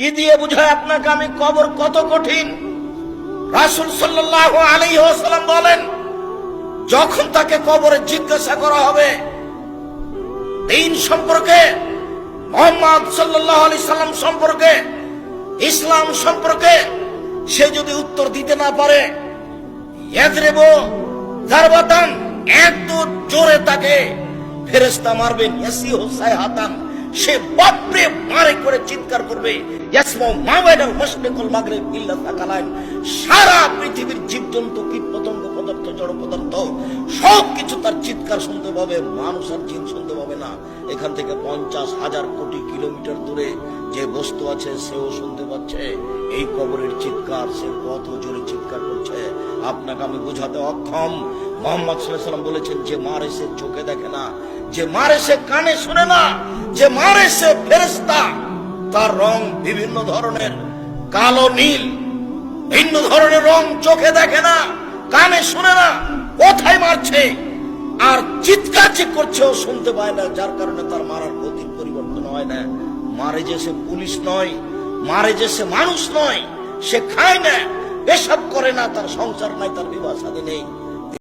কি দিয়ে বুঝায় আপনাকে আমি কবর কত কঠিন? রাসূল সাল্লাল্লাহু আলাইহি ওয়াসাল্লাম বলেন, যখন তাকে কবরে জিজ্ঞাসা করা হবে দ্বীন সম্পর্কে, মুহাম্মদ সাল্লাল্লাহু আলাইহি সাল্লাম সম্পর্কে, ইসলাম সম্পর্কে, সে যদি উত্তর দিতে না পারে, ইয়াজরিবু যারবাতান, এত জোরে তাকে ফেরেশতা মারবেন, ইয়াসিহু সাইহাতান, সে বাপরে মারে করে চিৎকার করবে, ইয়াসমাউ মা বাইনাল মাশরিক ওয়াল মাগরিব ইল্লা সাকালাইন, সারা পৃথিবীর জীবজন্তু, কীটপতঙ্গ, পদার্থ, জড় পদার্থ সবকিছু তার চিৎকার শুনতে পাবে, মানুষ আর জিন শুনতে পাবে না। এখান থেকে 50,000 কোটি কিলোমিটার দূরে যে বস্তু আছে সেও শুনতে পাচ্ছে এই কবরের চিৎকার। সে কত জোরে চিৎকার করছে আপনাকে আমি বোঝাতে অক্ষম। মুহাম্মদ সাল্লাল্লাহু আলাইহি ওয়াসাল্লাম বলেছেন, যে মারে সে চোখে দেখে না, যে মারে সে কানে শুনে না, যে মারে সে ফেরেশতা, তার রং বিভিন্ন ধরনের, কালো নীল, ভিন্ন ধরনের রং, চোখে দেখে না, কানে শুনে না, কোথায় মারছে আর চিৎকার যে করছে ও শুনতে পায় না, যার কারণে তার মারার গতির পরিবর্তন হয় না। মারে যে সে পুলিশ নয়, মারে যে সে মানুষ নয়, সে খায় না, পেশাব করে না, তার সংসার নাই, তার বিবাহ শাদী নেই,